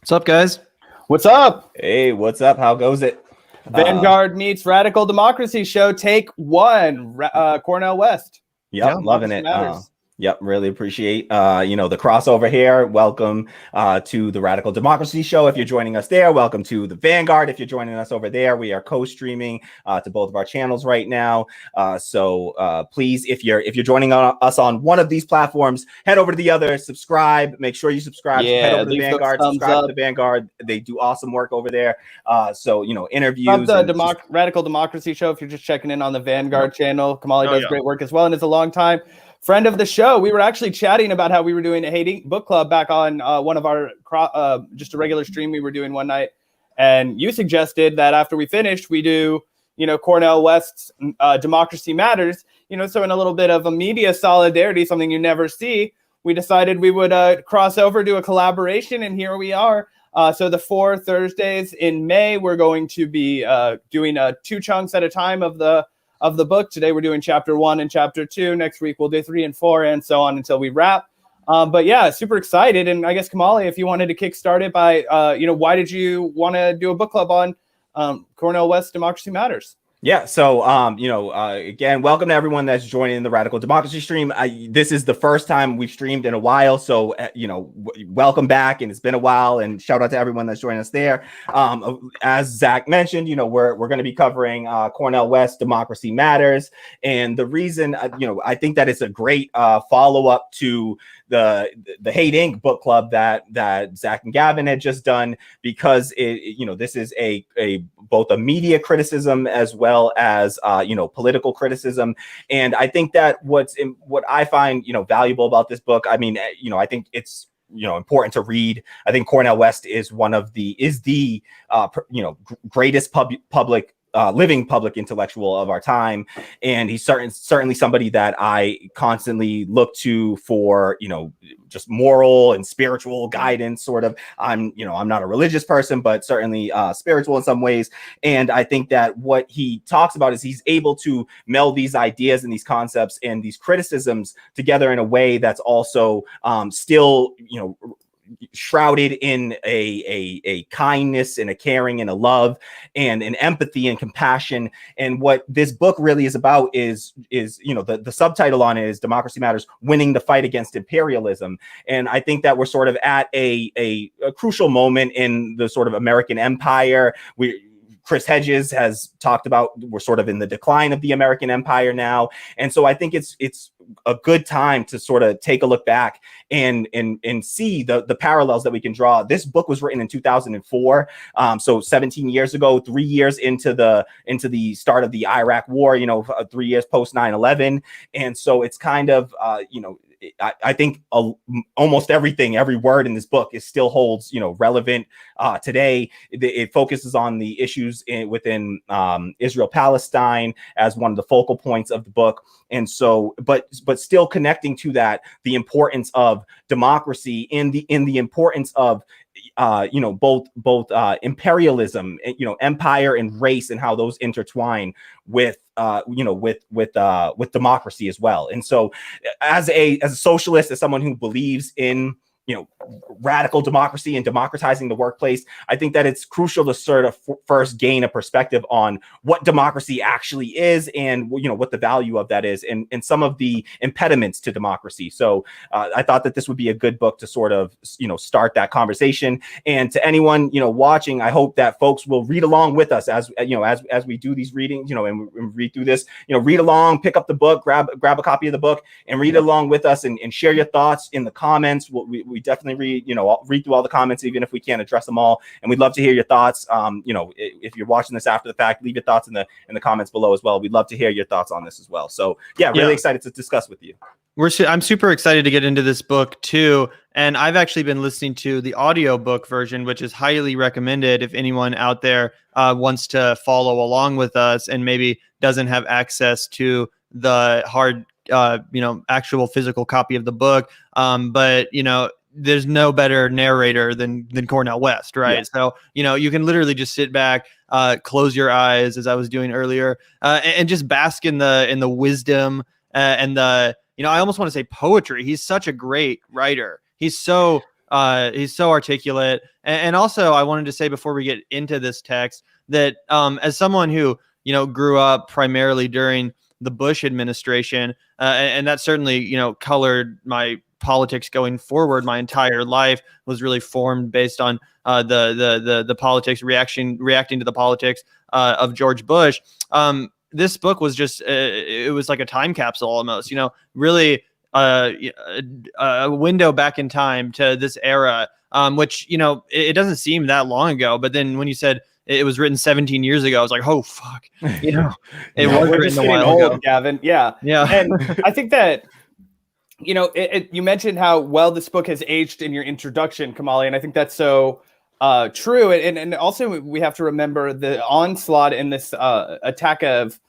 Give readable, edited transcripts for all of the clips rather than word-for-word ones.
What's up, guys? What's up? Hey, what's up? How goes it? Vanguard meets Radical Democracy show, take one. Cornel West. Yep, Yeah, loving it. Matters. Yep, really appreciate the crossover here. Welcome to the Radical Democracy Show. If you're joining us there, welcome to the Vanguard. If you're joining us over there, we are co-streaming to both of our channels right now. So please, if you're joining us on one of these platforms, head over to the other, subscribe. Make sure you subscribe. Yeah, head over to the leave those Vanguard, thumbs subscribe up. to the Vanguard. They do awesome work over there. So interviews. From the and Radical Democracy show, if you're just checking in on the Vanguard channel, Kamali Oh, does yeah. great work as well, and is a long time friend of the show. We were actually chatting about how we were doing a Hating Book Club back on one of our just a regular stream we were doing one night, and you suggested that after we finished, we do Cornel West's Democracy Matters. So in a little bit of a media solidarity, something you never see, we decided we would cross over, do a collaboration, and here we are. So the 4 Thursdays in May, we're going to be doing 2 chunks at a time of the book. Today we're doing chapter 1 and chapter 2. Next week we'll do 3 and 4 and so on until we wrap. But yeah, super excited. And I guess Kamali, if you wanted to kickstart it by, why did you want to do a book club on Cornel West Democracy Matters? Yeah. So, again, welcome to everyone that's joining the Radical Democracy stream. This is the first time we've streamed in a while. So, welcome back. And it's been a while. And shout out to everyone that's joining us there. As Zach mentioned, we're going to be covering Cornel West Democracy Matters. And the reason, I think that it's a great follow up to the Hate Inc. book club that Zach and Gavin had just done, because this is a both a media criticism as well as political criticism. And I think that what I find valuable about this book, I think it's important to read. I think Cornel West is the greatest public living public intellectual of our time, and he's certainly somebody that I constantly look to for just moral and spiritual guidance. Sort of, I'm not a religious person, but certainly spiritual in some ways. And I think that what he talks about is he's able to meld these ideas and these concepts and these criticisms together in a way that's also still shrouded in a kindness and a caring and a love and an empathy and compassion. And what this book really is about is the subtitle on it is Democracy Matters: Winning the Fight Against Imperialism. And I think that we're sort of at a crucial moment in the sort of American empire. Chris Hedges has talked about we're sort of in the decline of the American empire now. And so I think it's a good time to sort of take a look back and see the parallels that we can draw. This book was written in 2004. So 17 years ago, 3 years into the start of the Iraq war, 3 years post 9/11. And so it's kind of, I think almost every word in this book still holds, relevant today. It focuses on the issues within Israel-Palestine as one of the focal points of the book. And so, but still connecting to that, the importance of democracy in the importance of both imperialism, empire and race, and how those intertwine with democracy as well. And so as a socialist, as someone who believes in radical democracy and democratizing the workplace, I think that it's crucial to sort of first gain a perspective on what democracy actually is and what the value of that is, and some of the impediments to democracy. So I thought that this would be a good book to sort of start that conversation. And to anyone watching, I hope that folks will read along with us as we do these readings, and we read through this, read along, pick up the book, grab a copy of the book and read along with us, and share your thoughts in the comments. We definitely read through all the comments, even if we can't address them all. And we'd love to hear your thoughts. If you're watching this after the fact, leave your thoughts in the comments below as well. We'd love to hear your thoughts on this as well. So really excited to discuss with you. I'm super excited to get into this book too. And I've actually been listening to the audiobook version, which is highly recommended if anyone out there wants to follow along with us and maybe doesn't have access to the hard, actual physical copy of the book. But there's no better narrator than Cornel West, right? Yeah. So, you can literally just sit back, close your eyes, as I was doing earlier, and just bask in the wisdom and the, I almost want to say poetry. He's such a great writer. He's so He's so articulate. And also, I wanted to say before we get into this text that as someone who, grew up primarily during the Bush administration, and that certainly, colored my politics going forward. My entire life was really formed based on the politics reacting to the politics of George Bush. This book was just it was like a time capsule almost, really a window back in time to this era, which, it doesn't seem that long ago. But then when you said it was written 17 years ago, I was like, oh, fuck. It was written a while ago. Gavin. Yeah. And I think that, you mentioned how well this book has aged in your introduction, Kamali, and I think that's so true. And also we have to remember the onslaught in this attack of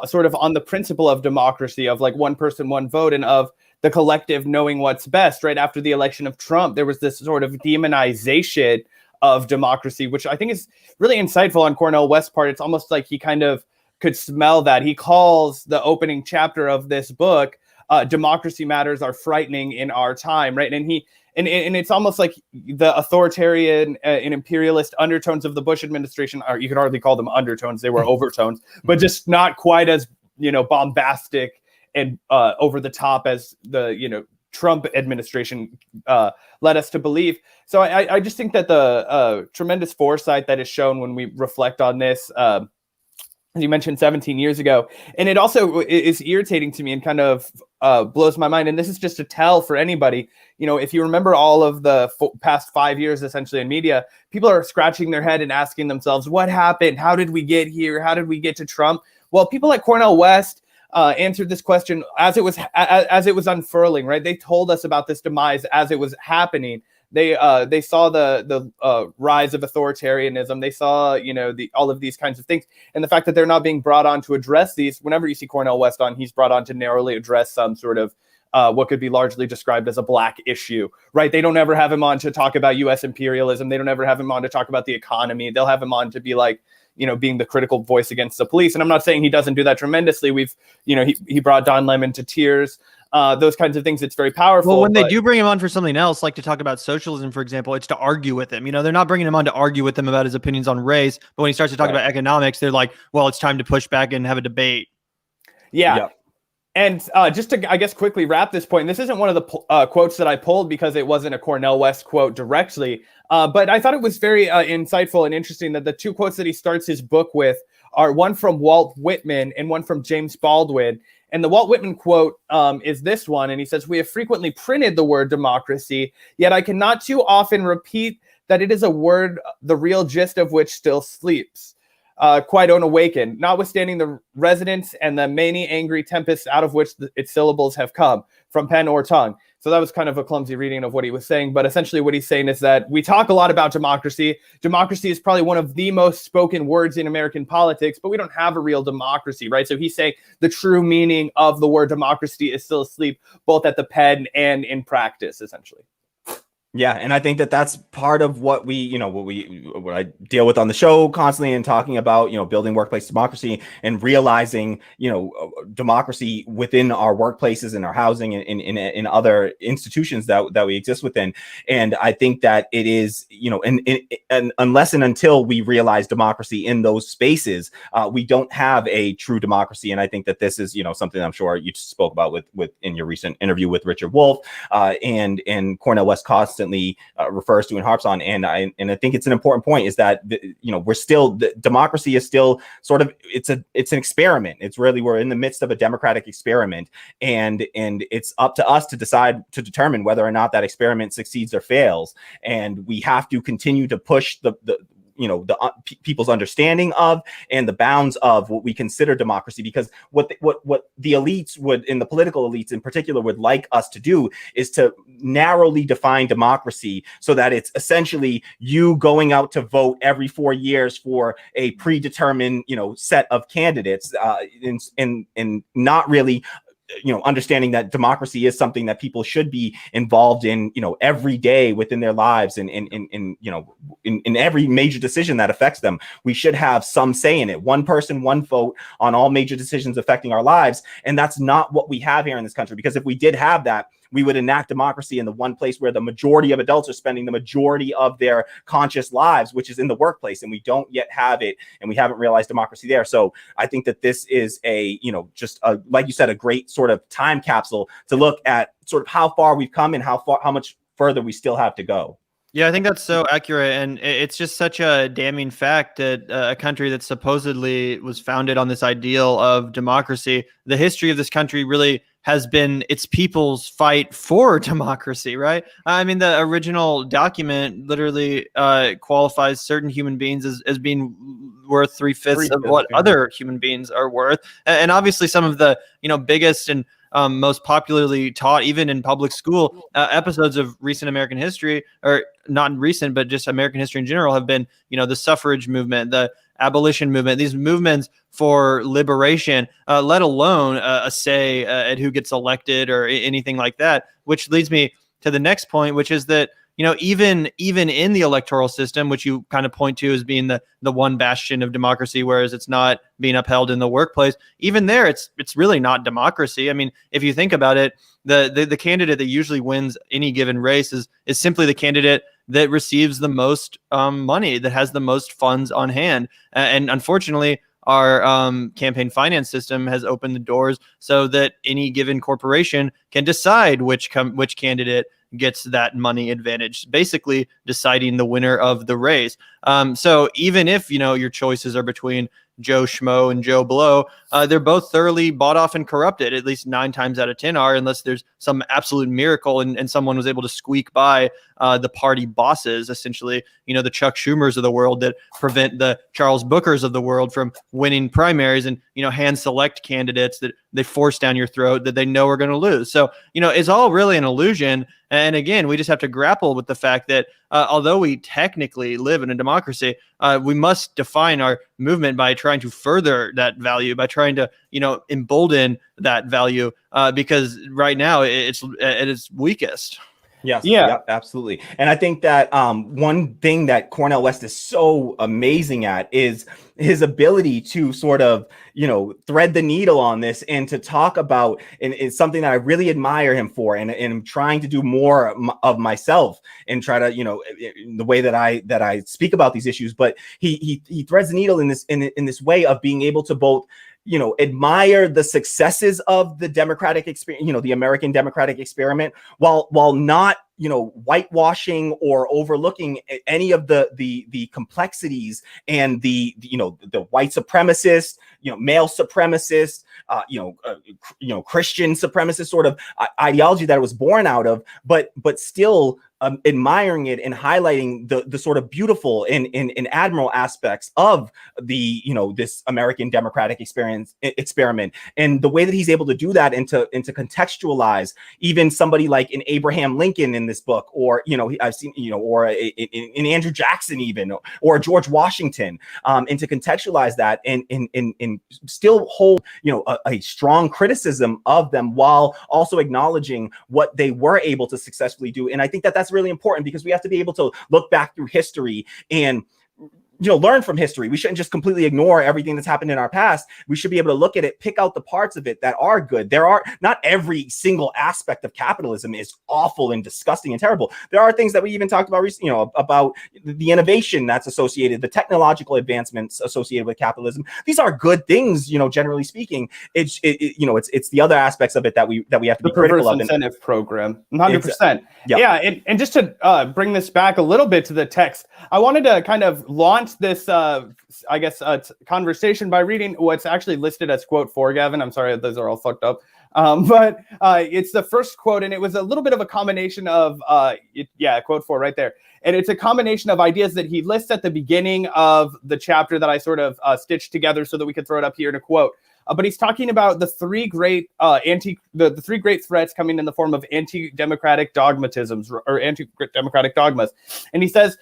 sort of on the principle of democracy, of like one person, one vote, and of the collective knowing what's best. Right after the election of Trump, there was this sort of demonization of democracy, which I think is really insightful on Cornel West's part. It's almost like he kind of could smell that. He calls the opening chapter of this book, Democracy Matters Are Frightening in Our Time, right? And it's almost like the authoritarian and imperialist undertones of the Bush administration, or you could hardly call them undertones, they were overtones, but just not quite as, bombastic and over the top as the, Trump administration led us to believe. So I just think that the tremendous foresight that is shown when we reflect on this, as you mentioned, 17 years ago. And it also is irritating to me and kind of blows my mind. And this is just a tell for anybody. If you remember all of the past 5 years, essentially in media, people are scratching their head and asking themselves, what happened? How did we get here? How did we get to Trump? Well, people like Cornel West answered this question as it was unfurling, right? They told us about this demise as it was happening. They saw the rise of authoritarianism. They saw, all of these kinds of things. And the fact that they're not being brought on to address these, whenever you see Cornel West on, he's brought on to narrowly address some sort of what could be largely described as a black issue, right? They don't ever have him on to talk about U.S. imperialism. They don't ever have him on to talk about the economy. They'll have him on to be like, being the critical voice against the police. And I'm not saying he doesn't do that tremendously. He brought Don Lemon to tears. Those kinds of things. It's very powerful. Well, when they do bring him on for something else, like to talk about socialism, for example, it's to argue with him. They're not bringing him on to argue with him about his opinions on race. But when he starts to talk about economics, they're like, well, it's time to push back and have a debate. Yeah. Yep. And just to, I guess, quickly wrap this point, this isn't one of the quotes that I pulled because it wasn't a Cornel West quote directly. But I thought it was very insightful and interesting that the two quotes that he starts his book with are one from Walt Whitman and one from James Baldwin. And the Walt Whitman quote is this one. And he says, "We have frequently printed the word democracy, yet I cannot too often repeat that it is a word, the real gist of which still sleeps, quite unawakened, notwithstanding the resonance and the many angry tempests out of which its syllables have come, from pen or tongue." So that was kind of a clumsy reading of what he was saying. But essentially what he's saying is that we talk a lot about democracy. Democracy is probably one of the most spoken words in American politics, but we don't have a real democracy, right? So he's saying the true meaning of the word democracy is still asleep, both at the pen and in practice, essentially. Yeah, and I think that that's part of what what I deal with on the show constantly, and talking about, building workplace democracy and realizing, democracy within our workplaces and our housing and in other institutions that we exist within. And I think that it is, and unless and until we realize democracy in those spaces, we don't have a true democracy. And I think that this is, something I'm sure you spoke about with in your recent interview with Richard Wolff, and Cornel West constantly refers to and harps on. And I think it's an important point, is that we're still, democracy is still sort of, it's an experiment. We're in the midst of a democratic experiment, and it's up to us to determine whether or not that experiment succeeds or fails. And we have to continue to push the people's understanding of and the bounds of what we consider democracy, because what the elites would, in the political elites in particular, would like us to do is to narrowly define democracy so that it's essentially you going out to vote every 4 years for a predetermined set of candidates, and not really understanding that democracy is something that people should be involved in, every day within their lives, and in every major decision that affects them. We should have some say in it. One person, one vote on all major decisions affecting our lives. And that's not what we have here in this country, because if we did have that, we would enact democracy in the one place where the majority of adults are spending the majority of their conscious lives, which is in the workplace, and we don't yet have it, and we haven't realized democracy there. So I think that this is a, just like you said, a great sort of time capsule to look at sort of how far we've come and how much further we still have to go. Yeah, I think that's so accurate. And it's just such a damning fact that a country that supposedly was founded on this ideal of democracy, the history of this country really has been its people's fight for democracy, right? I mean, the original document literally qualifies certain human beings as being worth 3/5 of what other human beings are worth. And obviously some of the, biggest and most popularly taught, even in public school, episodes of recent American history, or not recent, but just American history in general, have been, the suffrage movement, the abolition movement, these movements for liberation, let alone a say at who gets elected or anything like that. Which leads me to the next point, which is that, even in the electoral system, which you kind of point to as being the one bastion of democracy, whereas it's not being upheld in the workplace, even there, it's really not democracy. I mean, if you think about it, the candidate that usually wins any given race is simply the candidate that receives the most money, that has the most funds on hand. And unfortunately, our campaign finance system has opened the doors so that any given corporation can decide which candidate gets that money advantage, basically deciding the winner of the race. So even if, your choices are between Joe Schmo and Joe Blow, they're both thoroughly bought off and corrupted. At least 9 times out of 10 are, unless there's some absolute miracle and someone was able to squeak by the party bosses, essentially, the Chuck Schumers of the world that prevent the Charles Bookers of the world from winning primaries and, hand select candidates that they force down your throat that they know are going to lose. So, it's all really an illusion. And again, we just have to grapple with the fact that although we technically live in a democracy, we must define our movement by trying to further that value, by trying to, embolden that value, because right now it's at its weakest. Yes. Yeah. Yep, absolutely. And I think that one thing that Cornel West is so amazing at is his ability to sort of, thread the needle on this and to talk about, and it's something that I really admire him for, and I'm trying to do more of myself and try to, the way that I speak about these issues. But he threads the needle in this way of being able to both, admire the successes of the democratic experience, the American democratic experiment, while not, whitewashing or overlooking any of the complexities and the white supremacist, male supremacist, Christian supremacist sort of ideology that it was born out of, but still admiring it and highlighting the sort of beautiful and admirable aspects of the, this American democratic experiment, and the way that he's able to do that and to contextualize even somebody like an Abraham Lincoln in this book, or, I've seen, or in Andrew Jackson even, or George Washington, and to contextualize that and still hold, a strong criticism of them while also acknowledging what they were able to successfully do. And I think that that's really important, because we have to be able to look back through history and learn from history. We shouldn't just completely ignore everything that's happened in our past. We should be able to look at it, pick out the parts of it that are good. There are not every single aspect of capitalism is awful and disgusting and terrible. There are things that we even talked about recently, about the innovation that's associated, the technological advancements associated with capitalism. These are good things, generally speaking. It's the other aspects of it that we have to be critical of. The incentive program, 100%. Yeah. And just to bring this back a little bit to the text, I wanted to kind of launch this conversation by reading what's actually listed as quote 4, Gavin. I'm sorry, those are all fucked up. But it's the first quote, and it was a little bit of a combination of quote 4 right there. And it's a combination of ideas that he lists at the beginning of the chapter that I sort of stitched together so that we could throw it up here in a quote. But he's talking about the three great the three great threats coming in the form of anti-democratic dogmatisms or anti-democratic dogmas. And he says,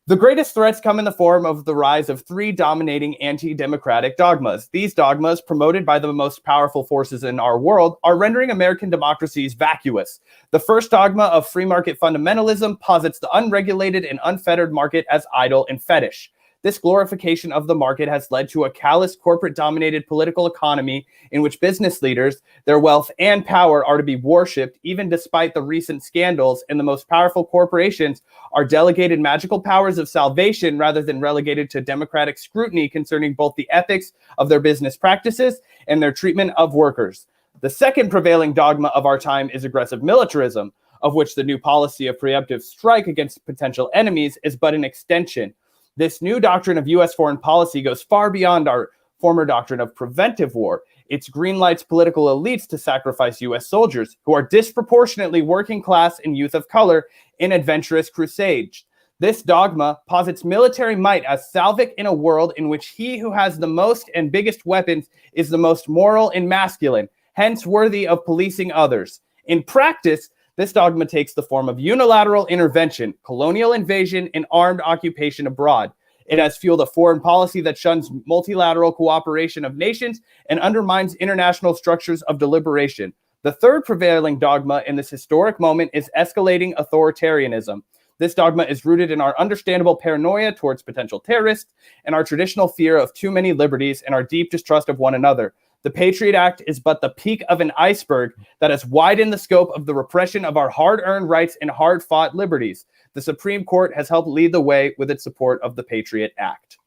the greatest threats come in the form of the rise of 3 dominating anti-democratic dogmas. These dogmas, promoted by the most powerful forces in our world, are rendering American democracies vacuous. The first dogma of free market fundamentalism posits the unregulated and unfettered market as idle and fetish. This glorification of the market has led to a callous corporate-dominated political economy in which business leaders, their wealth and power are to be worshipped, even despite the recent scandals, and the most powerful corporations are delegated magical powers of salvation rather than relegated to democratic scrutiny concerning both the ethics of their business practices and their treatment of workers. The second prevailing dogma of our time is aggressive militarism, of which the new policy of preemptive strike against potential enemies is but an extension. This new doctrine of U.S. foreign policy goes far beyond our former doctrine of preventive war. It greenlights political elites to sacrifice U.S. soldiers, who are disproportionately working class and youth of color, in adventurous crusades. This dogma posits military might as salvic in a world in which he who has the most and biggest weapons is the most moral and masculine, hence worthy of policing others. In practice, this dogma takes the form of unilateral intervention, colonial invasion, and armed occupation abroad. It has fueled a foreign policy that shuns multilateral cooperation of nations and undermines international structures of deliberation. The third prevailing dogma in this historic moment is escalating authoritarianism. This dogma is rooted in our understandable paranoia towards potential terrorists and our traditional fear of too many liberties and our deep distrust of one another. The Patriot Act is but the peak of an iceberg that has widened the scope of the repression of our hard-earned rights and hard-fought liberties. The Supreme Court has helped lead the way with its support of the Patriot Act.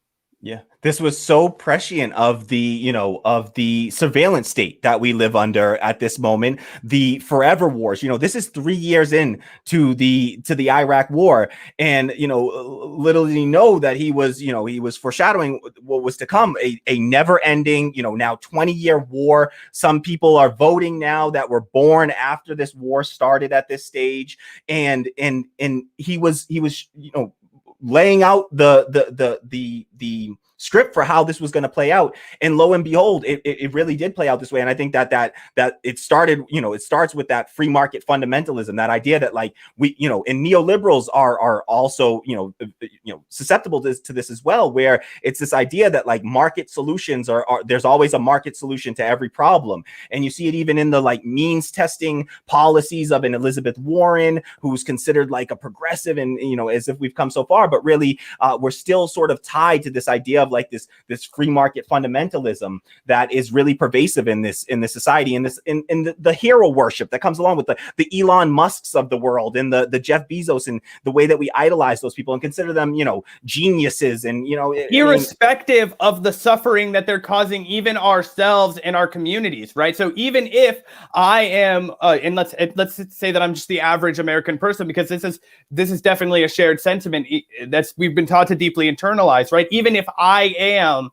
Yeah, this was so prescient of the surveillance state that we live under at this moment. The forever wars. This is 3 years in to the Iraq war, and little did he know that he was foreshadowing what was to come, a never-ending, now 20-year war. Some people are voting now that were born after this war started at this stage, and he was laying out the script for how this was going to play out, and lo and behold, it really did play out this way. And I think that it started, it starts with that free market fundamentalism, that idea that and neoliberals are also susceptible to this as well, where it's this idea that market solutions are there's always a market solution to every problem. And you see it even in the means testing policies of an Elizabeth Warren, who's considered a progressive, and as if we've come so far, but really we're still sort of tied to this idea of this free market fundamentalism that is really pervasive in this society, and the hero worship that comes along with the Elon Musks of the world, and the Jeff Bezos, and the way that we idolize those people and consider them geniuses, and irrespective of the suffering that they're causing even ourselves and our communities, right? So even if I am and let's say that I'm just the average American person, because this is definitely a shared sentiment that's we've been taught to deeply internalize, right? Even if I am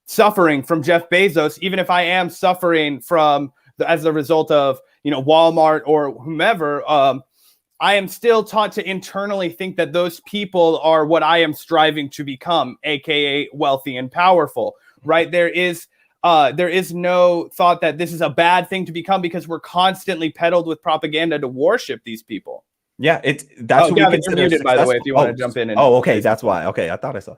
suffering from Jeff Bezos, even if I am suffering from as a result of Walmart or whomever, I am still taught to internally think that those people are what I am striving to become, aka wealthy and powerful, right? There is no thought that this is a bad thing to become, because we're constantly peddled with propaganda to worship these people. Yeah, that's what we consider muted, by the way, if you want to jump in. Okay, that's why. Okay, I thought I saw.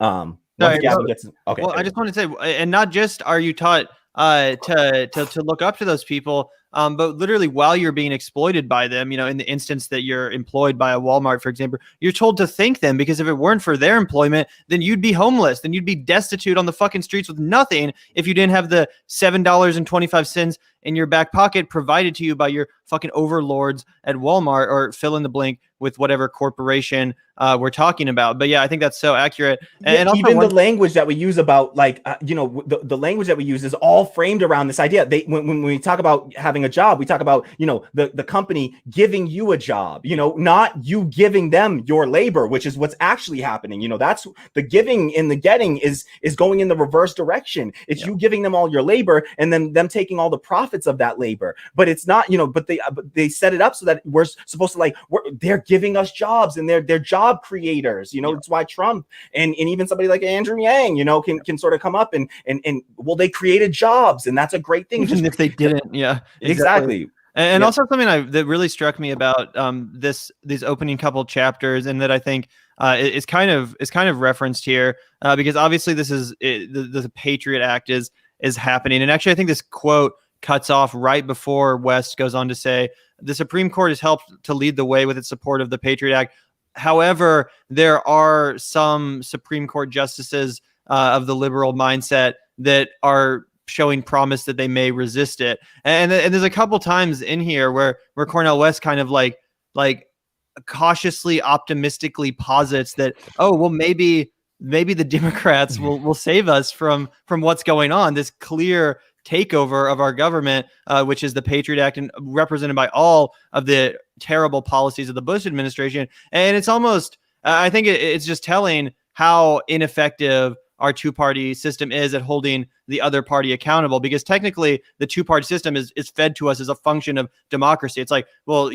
Sorry, okay. Well, I just want to say, and not just are you taught to look up to those people, but literally while you're being exploited by them, in the instance that you're employed by a Walmart, for example, you're told to thank them, because if it weren't for their employment, then you'd be homeless, then you'd be destitute on the fucking streets with nothing if you didn't have the $7.25 in your back pocket provided to you by your fucking overlords at Walmart, or fill in the blank with whatever corporation we're talking about. But yeah, I think that's so accurate. And also even the language that we use about the language that we use is all framed around this idea. When we talk about having a job, we talk about, the company giving you a job, not you giving them your labor, which is what's actually happening. That's the giving and the getting is going in the reverse direction. It's you giving them all your labor and then them taking all the profits of that labor. But it's not, but they set it up so that we're supposed to they're giving us jobs, and they're job creators. It's why Trump and even somebody like Andrew Yang, can sort of come up and well, they created jobs, and that's a great thing. Even if they didn't. Yeah, exactly. And also something that really struck me about these opening couple chapters, and that I think is kind of referenced here, because obviously this is the Patriot Act is happening, and actually I think this quote cuts off right before West goes on to say, the Supreme Court has helped to lead the way with its support of the Patriot Act, However, there are some Supreme Court justices of the liberal mindset that are showing promise that they may resist it. And there's a couple times in here where Cornel West kind of like cautiously optimistically posits that, oh, well, maybe the Democrats will save us from what's going on, this clear takeover of our government, which is the Patriot Act, and represented by all of the terrible policies of the Bush administration. And it's almost, I think it's just telling how ineffective our two-party system is at holding the other party accountable, because technically the two-party system is fed to us as a function of democracy. It's like, well,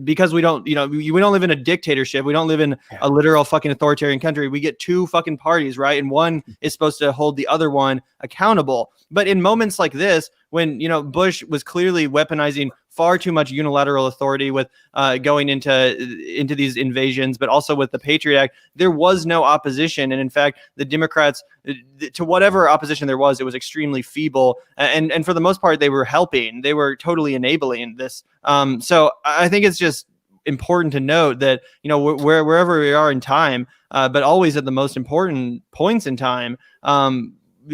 because we don't live in a dictatorship. We don't live in a literal fucking authoritarian country. We get two fucking parties, right? And one is supposed to hold the other one accountable. But in moments like this, when, Bush was clearly weaponizing far too much unilateral authority with going into these invasions, but also with the Patriot Act, there was no opposition. And in fact, the Democrats, to whatever opposition there was, it was extremely feeble. And for the most part, they were helping. They were totally enabling this. So I think it's just important to note that, wherever we are in time, but always at the most important points in time,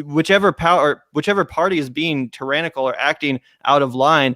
whichever party is being tyrannical or acting out of line,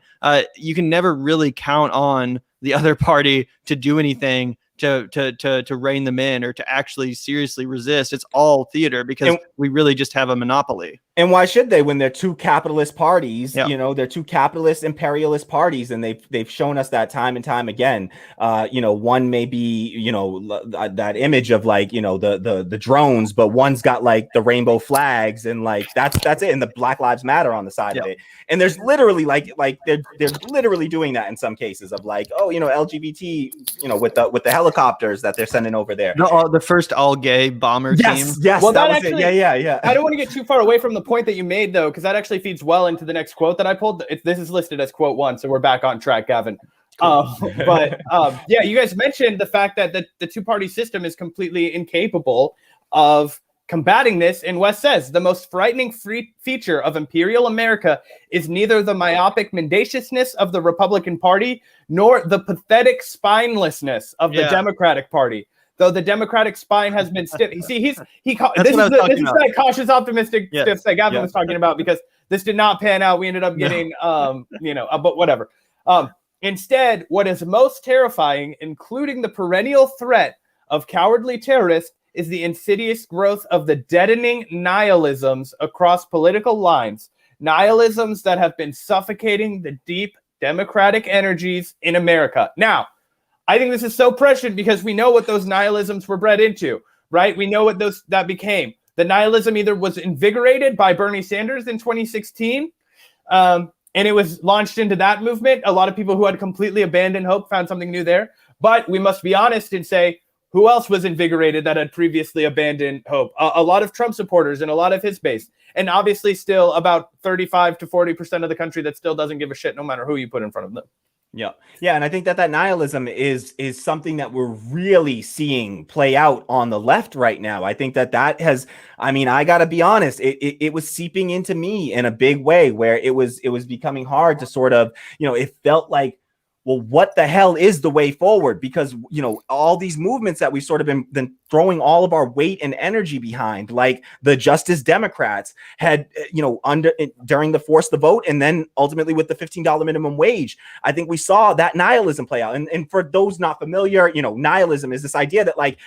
you can never really count on the other party to do anything to rein them in or to actually seriously resist. It's all theater, because we really just have a monopoly. And why should they, when they're two capitalist parties? Yep. They're two capitalist imperialist parties, and they've shown us that time and time again. One may be, that image of like, the drones, but one's got like the rainbow flags, and like that's it, and the Black Lives Matter on the side of it. And there's literally like they're literally doing that in some cases of like, oh, LGBT, with the helicopters that they're sending over there. The first all gay bomber team. Yes. Well, that was actually, it. Yeah. I don't want to get too far away from the point that you made, though, because that actually feeds well into the next quote that I pulled. This is listed as quote 1, so we're back on track, Gavin. You guys mentioned the fact that the two-party system is completely incapable of combating this. And West says the most frightening feature of imperial America is neither the myopic mendaciousness of the Republican Party nor the pathetic spinelessness of the Democratic Party. Though the Democratic spine has been stiff. You see, this is that cautious optimistic stiff that Gavin was talking about, because this did not pan out. We ended up getting, but whatever. Instead, what is most terrifying, including the perennial threat of cowardly terrorists, is the insidious growth of the deadening nihilisms across political lines. Nihilisms that have been suffocating the deep democratic energies in America. Now, I think this is so prescient because we know what those nihilisms were bred into, right? We know what that became. The nihilism either was invigorated by Bernie Sanders in 2016, and it was launched into that movement. A lot of people who had completely abandoned hope found something new there. But we must be honest and say, who else was invigorated that had previously abandoned hope? A lot of Trump supporters and a lot of his base. And obviously still about 35 to 40% of the country that still doesn't give a shit no matter who you put in front of them. Yeah. And I think that nihilism is something that we're really seeing play out on the left right now. I think that has, I got to be honest, it was seeping into me in a big way, where it was becoming hard to sort of, it felt like, well, what the hell is the way forward? Because, all these movements that we've sort of been throwing all of our weight and energy behind, like the Justice Democrats had, during the Force the Vote, and then ultimately with the $15 minimum wage, I think we saw that nihilism play out. And for those not familiar, nihilism is this idea that like,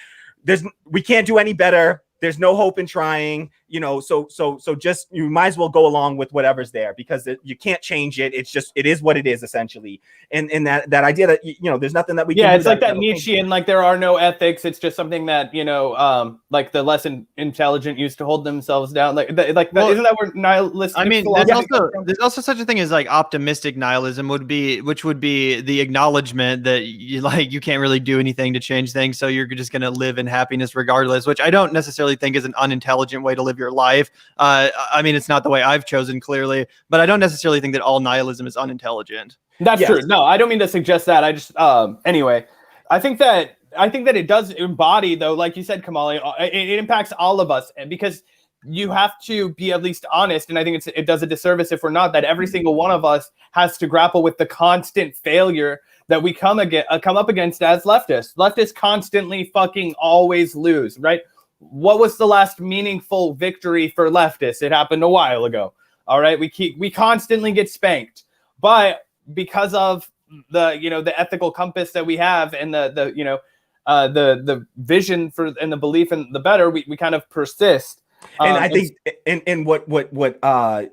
we can't do any better. There's no hope in trying, so just, you might as well go along with whatever's there, because you can't change it. It's just, it is what it is, essentially. And that idea that, there's nothing that we can do. It's like that Nietzschean, like there are no ethics. It's just something that, like the less intelligent used to hold themselves down. Isn't that where nihilistic? There's also such a thing as like optimistic nihilism which would be the acknowledgement that you can't really do anything to change things. So you're just going to live in happiness regardless, which I don't necessarily think is an unintelligent way to live your life. It's not the way I've chosen, clearly, but I don't necessarily think that all nihilism is unintelligent. That's true. No, I don't mean to suggest that. I just, anyway, I think that it does embody, though, like you said, Kamali, it impacts all of us, because you have to be at least honest, and I think it does a disservice if we're not, that every single one of us has to grapple with the constant failure that we come up against as leftists. Leftists constantly fucking always lose, right? What was the last meaningful victory for leftists? It happened a while ago. All right, we constantly get spanked, but because of the ethical compass that we have and the vision for and the belief in the better, we kind of persist. And I think in what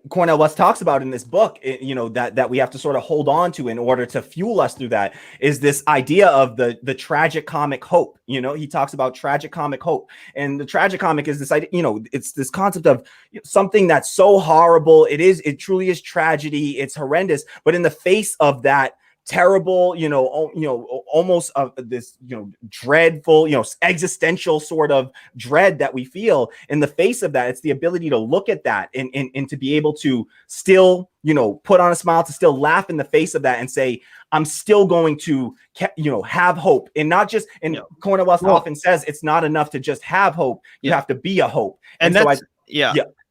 Cornel West talks about in this book, that we have to sort of hold on to in order to fuel us through that, is this idea of the tragicomic hope. He talks about tragicomic hope, and the tragicomic is this idea, it's this concept of something that's so horrible. It truly is tragedy. It's horrendous. But in the face of that terrible, almost this, dreadful, existential sort of dread that we feel in the face of that, it's the ability to look at that and to be able to still, put on a smile, to still laugh in the face of that and say, I'm still going to, have hope. And not just, and Cornel West often says it's not enough to just have hope. You have to be a hope. And that's,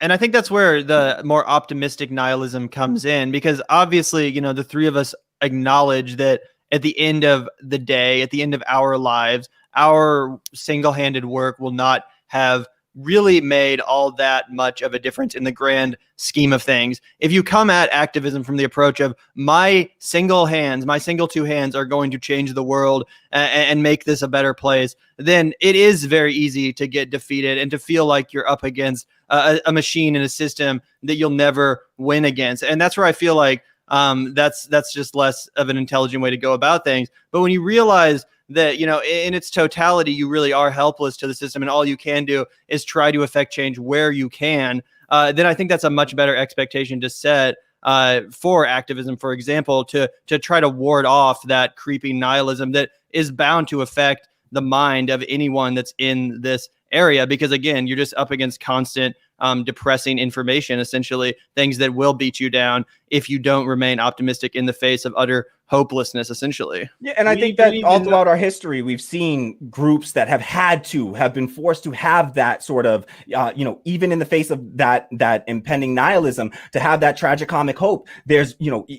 and I think that's where the more optimistic nihilism comes in, because obviously, the three of us acknowledge that at the end of the day, at the end of our lives, our single-handed work will not have really made all that much of a difference in the grand scheme of things. If you come at activism from the approach of my single two hands are going to change the world and make this a better place, then it is very easy to get defeated and to feel like you're up against a machine and a system that you'll never win against. And that's where I feel like that's just less of an intelligent way to go about things. But when you realize that, in its totality, you really are helpless to the system and all you can do is try to affect change where you can, then I think that's a much better expectation to set for activism, for example, to try to ward off that creeping nihilism that is bound to affect the mind of anyone that's in this area. Because again, you're just up against constant depressing information, essentially things that will beat you down if you don't remain optimistic in the face of utter hopelessness, essentially. Yeah, and I think that all throughout our history, we've seen groups that have been forced to have that sort of, even in the face of that impending nihilism, to have that tragicomic hope. There's,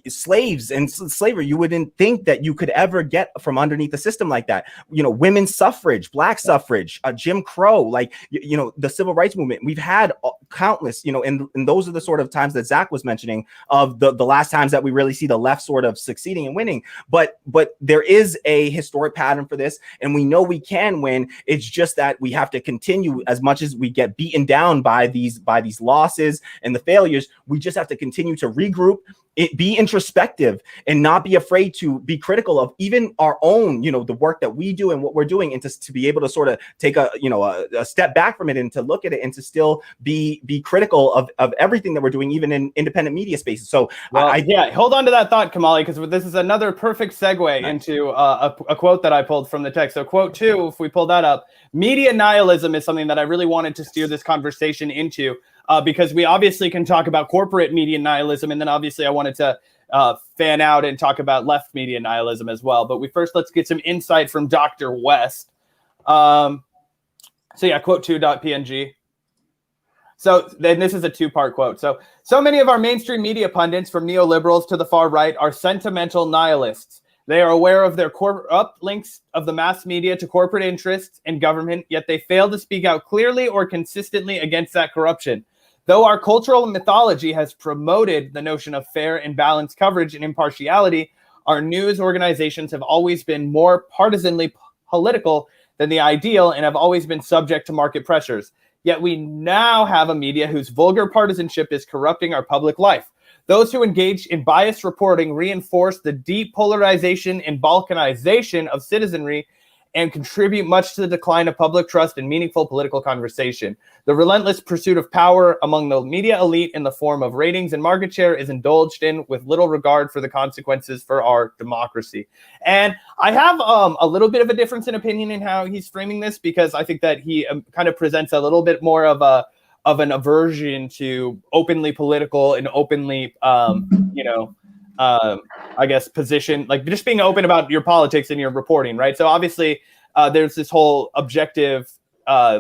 slaves and slavery. You wouldn't think that you could ever get from underneath a system like that. Women's suffrage, Black suffrage, Jim Crow, the civil rights movement. We've had countless, and those are the sort of times that Zach was mentioning of the last times that we really see the left sort of succeeding and winning. But there is a historic pattern for this, and we know we can win. It's just that we have to continue. As much as we get beaten down by these losses and the failures, we just have to continue to regroup, be introspective, and not be afraid to be critical of even our own, the work that we do and what we're doing, and to be able to sort of take a step back from it and to look at it and to still be critical of everything that we're doing, even in independent media spaces. So hold on to that thought, Kamali, because this is another perfect segue into a quote that I pulled from the text. So quote 2, if we pull that up, media nihilism is something that I really wanted to steer this conversation into, because we obviously can talk about corporate media nihilism, and then obviously I wanted to fan out and talk about left media nihilism as well. But let's get some insight from Dr. West. Quote 2.png. So then this is a two-part quote. So many of our mainstream media pundits, from neoliberals to the far right, are sentimental nihilists. They are aware of their corrupt links of the mass media to corporate interests and government, yet they fail to speak out clearly or consistently against that corruption. Though our cultural mythology has promoted the notion of fair and balanced coverage and impartiality, our news organizations have always been more partisanly political than the ideal and have always been subject to market pressures. Yet we now have a media whose vulgar partisanship is corrupting our public life. Those who engage in biased reporting reinforce the deep polarization and balkanization of citizenry and contribute much to the decline of public trust and meaningful political conversation. The relentless pursuit of power among the media elite in the form of ratings and market share is indulged in with little regard for the consequences for our democracy. And I have a little bit of a difference in opinion in how he's framing this, because I think that he kind of presents a little bit more of an aversion to openly political and openly, position, like just being open about your politics and your reporting, right? So obviously there's this whole objective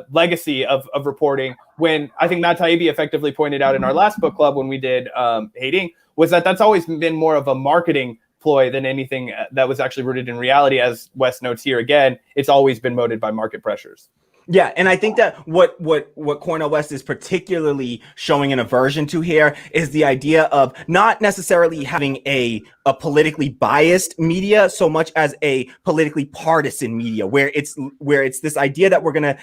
legacy of reporting when I think Matt Taibbi effectively pointed out in our last book club when we did Hating, was that's always been more of a marketing ploy than anything that was actually rooted in reality. As Wes notes here again, it's always been motivated by market pressures. Yeah, and I think that what Cornel West is particularly showing an aversion to here is the idea of not necessarily having a politically biased media so much as a politically partisan media, where it's this idea that we're going to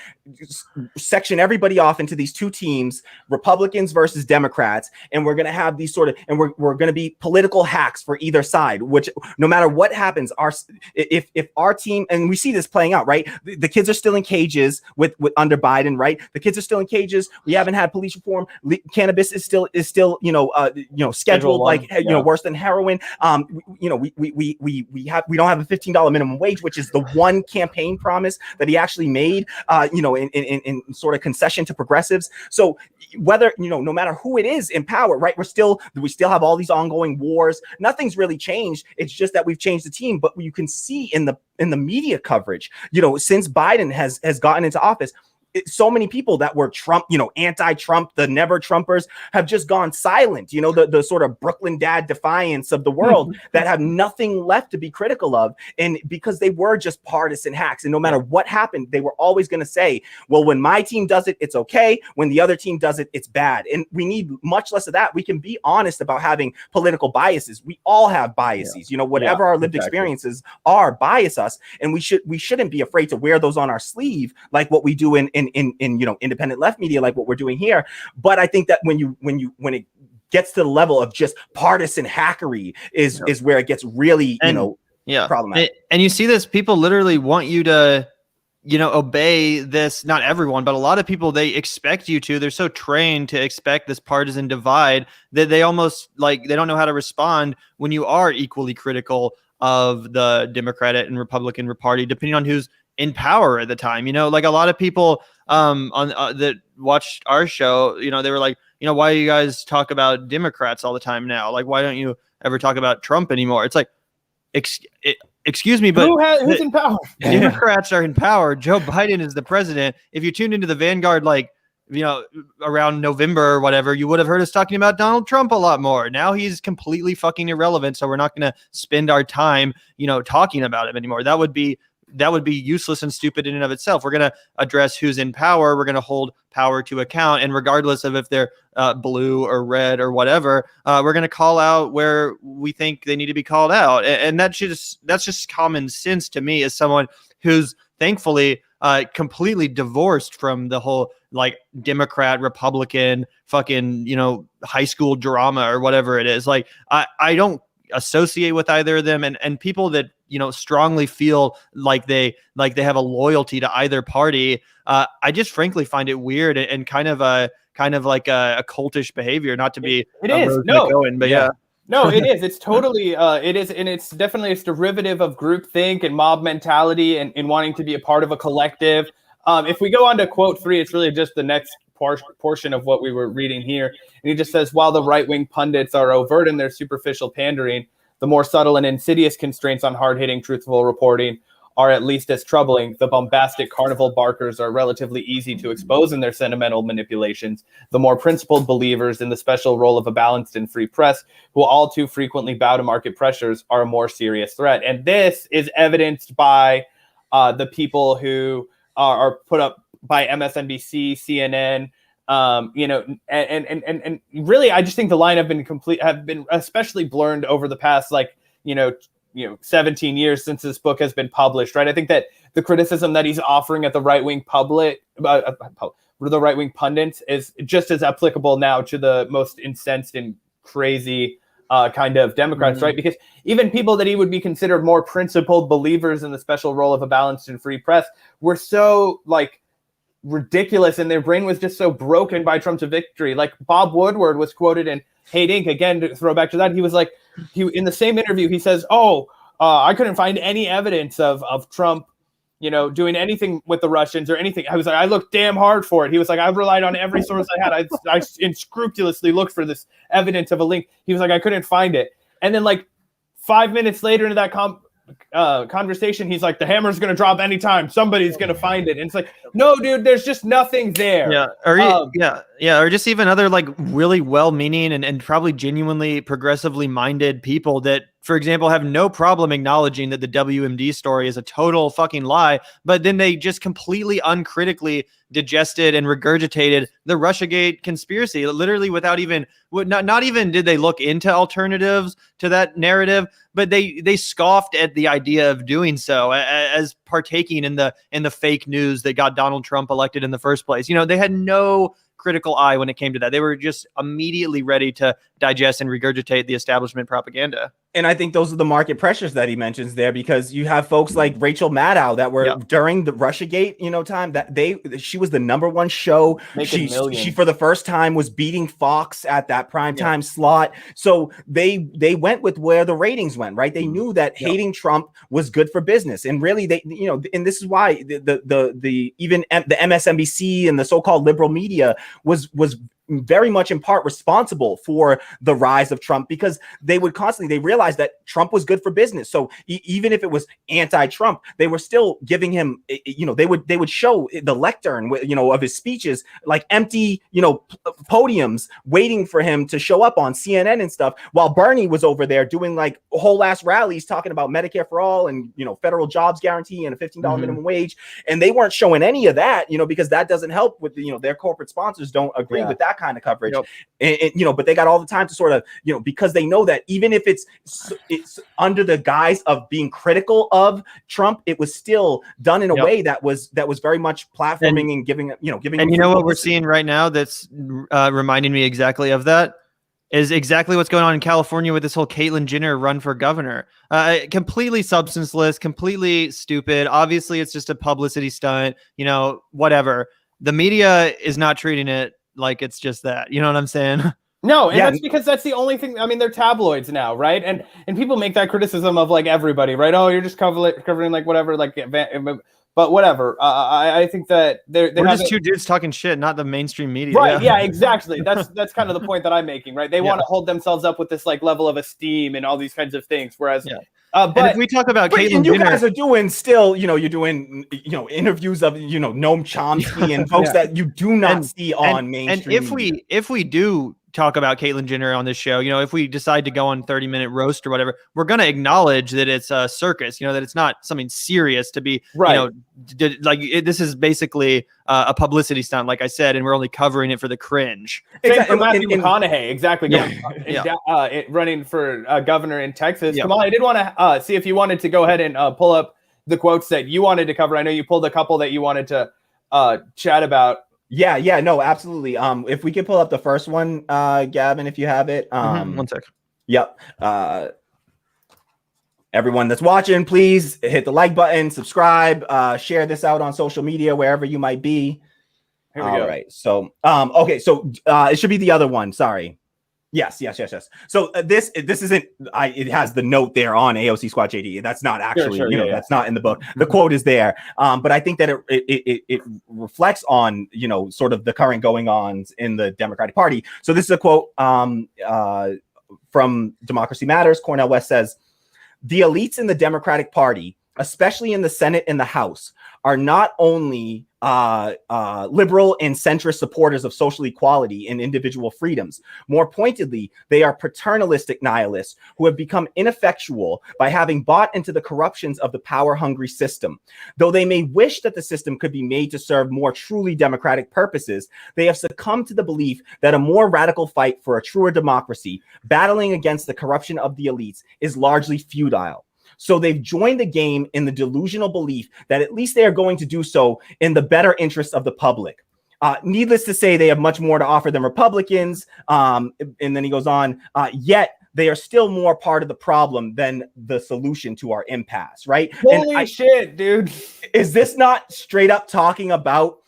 section everybody off into these two teams, Republicans versus Democrats, and we're going to have these sort of, and we're going to be political hacks for either side, which no matter what happens, if our team, and we see this playing out, right? The kids are still in cages with under Biden, right? The kids are still in cages. We haven't had police reform. Cannabis is still scheduled like worse than heroin. We don't have a $15 minimum wage, which is the one campaign promise that he actually made, in sort of concession to progressives. So whether, no matter who it is in power, right? We still have all these ongoing wars. Nothing's really changed. It's just that we've changed the team, but you can see in the media coverage, since Biden has gotten into office, so many people that were Trump, anti-Trump, the never Trumpers have just gone silent, the sort of Brooklyn dad defiance of the world that have nothing left to be critical of. And because they were just partisan hacks, and no matter what happened, they were always going to say, well, when my team does it, it's okay. When the other team does it, it's bad. And we need much less of that. We can be honest about having political biases. We all have biases, whatever our lived experiences are bias us. And we shouldn't be afraid to wear those on our sleeve, like what we do in independent left media, like what we're doing here. But I think that when it gets to the level of just partisan hackery is where it gets really problematic. And you see this, people literally want you to obey this. Not everyone, but a lot of people, they expect you to. They're so trained to expect this partisan divide that they almost they don't know how to respond when you are equally critical of the Democratic and Republican party, depending on who's in power at the time. A lot of people that watched our show, they were like, why do you guys talk about Democrats all the time now? Like, why don't you ever talk about Trump anymore? It's like, excuse me, but who's in power? Democrats are in power. Joe Biden is the president. If you tuned into the Vanguard, around November or whatever, you would have heard us talking about Donald Trump a lot more. Now he's completely fucking irrelevant. So we're not going to spend our time, talking about him anymore. That would be useless and stupid in and of itself. We're going to address who's in power. We're going to hold power to account. And regardless of if they're blue or red or whatever, we're going to call out where we think they need to be called out. And that's just common sense to me as someone who's thankfully completely divorced from the whole Democrat, Republican, fucking, high school drama or whatever it is. I don't associate with either of them, and people that strongly feel like they have a loyalty to either party, I just frankly find it weird and kind of like a cultish behavior. Not to be it is no it is, it's totally it is, and it's definitely a derivative of groupthink and mob mentality and wanting to be a part of a collective. If we go on to quote 3, it's really just the next portion of what we were reading here. And he just says, while the right-wing pundits are overt in their superficial pandering, the more subtle and insidious constraints on hard-hitting, truthful reporting are at least as troubling. The bombastic carnival barkers are relatively easy to expose in their sentimental manipulations. The more principled believers in the special role of a balanced and free press, who all too frequently bow to market pressures, are a more serious threat. And this is evidenced by the people who are put up by MSNBC, CNN, and really, I just think the line have been especially blurred over the past 17 years since this book has been published, right? I think that the criticism that he's offering at the right-wing the right-wing pundits is just as applicable now to the most incensed and crazy kind of Democrats, right? Because even people that he would be considered more principled believers in the special role of a balanced and free press were so ridiculous, and their brain was just so broken by Trump's victory. Bob Woodward was quoted in Hate Inc. Again, to throw back to that, he was in the same interview, he says, I couldn't find any evidence of Trump, doing anything with the Russians or anything. I was like, I looked damn hard for it. He was like, I relied on every source I had. I unscrupulously looked for this evidence of a link. He was like, I couldn't find it. And then 5 minutes later into that conversation, he's like, the hammer's going to drop anytime. Somebody's going to find it. And it's like, no, dude, there's just nothing there. Yeah. Or just even other like really well-meaning and probably genuinely progressively minded people that, for example, have no problem acknowledging that the WMD story is a total fucking lie, but then they just completely uncritically digested and regurgitated the Russiagate conspiracy, literally without even, not even did they look into alternatives to that narrative, but they scoffed at the idea of doing so as partaking in the fake news that got Donald Trump elected in the first place. You know, they had no critical eye when it came to that. They were just immediately ready to digest and regurgitate the establishment propaganda. And I think those are the market pressures that he mentions there, because you have folks like Rachel Maddow that were during the Russiagate, time that she was the #1 show. She for the first time was beating Fox at that primetime slot. So they went with where the ratings went, right? They knew that hating Trump was good for business. And really they, and this is why the even the MSNBC and the so-called liberal media was very much in part responsible for the rise of Trump, because they realized that Trump was good for business. So even if it was anti-Trump, they were still giving him, they would show the lectern, of his speeches, like empty, podiums waiting for him to show up on CNN and stuff, while Bernie was over there doing like whole ass rallies talking about Medicare for all and, federal jobs guarantee and a $15 minimum wage. And they weren't showing any of that, because that doesn't help with, their corporate sponsors don't agree with that kind of coverage. And but they got all the time to sort of, because they know that even if it's under the guise of being critical of Trump, it was still done in a way that was very much platforming and giving. And what we're seeing right now that's reminding me exactly of that is exactly what's going on in California with this whole Caitlyn Jenner run for governor. Completely substanceless, completely stupid. Obviously, it's just a publicity stunt, whatever. The media is not treating it like it's just that. You know what I'm saying? No, and that's because that's the only thing. I mean, they're tabloids now, right? And people make that criticism of like everybody, right? Oh, you're just covering like whatever, like, but whatever. I think that we're just two dudes talking shit, not the mainstream media. Right? Yeah, exactly. That's kind of the point that I'm making, right? They want to hold themselves up with this like level of esteem and all these kinds of things, whereas. But if we talk about Caitlyn Jenner, you guys are doing still, you're doing, interviews of, Noam Chomsky and folks that you do not see on mainstream. And if we do talk about Caitlyn Jenner on this show, if we decide to go on 30-minute roast or whatever, we're going to acknowledge that it's a circus, that it's not something serious to be, this is basically a publicity stunt, like I said, and we're only covering it for the cringe. Exactly. Matthew McConaughey, exactly. Running for governor in Texas. Yeah. Kamal, I did want to see if you wanted to go ahead and pull up the quotes that you wanted to cover. I know you pulled a couple that you wanted to chat about. Yeah, no, absolutely. If we could pull up the first one, Gavin, if you have it. 1 sec. Yep. Everyone that's watching, please hit the like button, subscribe, share this out on social media, wherever you might be. Here we go. All right. So, okay. So, it should be the other one. Sorry. Yes. So this isn't. It has the note there on AOC Squad JD. That's not actually, that's not in the book. The quote is there, but I think that it reflects on sort of the current going ons in the Democratic Party. So this is a quote from Democracy Matters. Cornel West says, "The elites in the Democratic Party, especially in the Senate and the House, are not only liberal and centrist supporters of social equality and individual freedoms. More pointedly, they are paternalistic nihilists who have become ineffectual by having bought into the corruptions of the power-hungry system. Though they may wish that the system could be made to serve more truly democratic purposes, they have succumbed to the belief that a more radical fight for a truer democracy, battling against the corruption of the elites, is largely futile. So they've joined the game in the delusional belief that at least they are going to do so in the better interest of the public. Needless to say, they have much more to offer than Republicans." And then he goes on, "Yet they are still more part of the problem than the solution to our impasse," right? Holy shit, dude. Is this not straight up talking about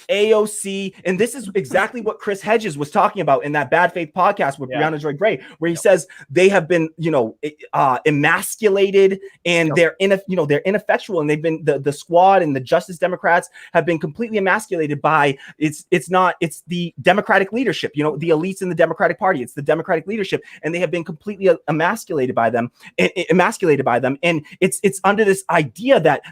AOC, and this is exactly what Chris Hedges was talking about in that Bad Faith podcast with Brianna Joy Gray, where he says they have been, emasculated, and they're ineffectual, and they've been the squad and the Justice Democrats have been completely emasculated by it's the Democratic leadership, the elites in the Democratic Party. It's the Democratic leadership, and they have been completely emasculated by them, and it's under this idea that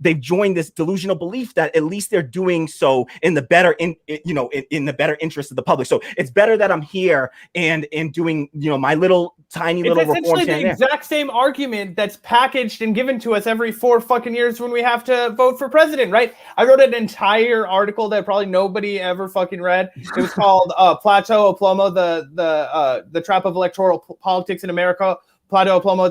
they've joined this delusional belief that at least they're doing so in the better in the better interest of the public. So it's better that I'm here and doing my little tiny little reforms. It's essentially the exact same argument that's packaged and given to us every 4 fucking years when we have to vote for president, right? I wrote an entire article that probably nobody ever fucking read. It was called Plateau o Plomo, the trap of electoral politics in America. Plateau o Plomo,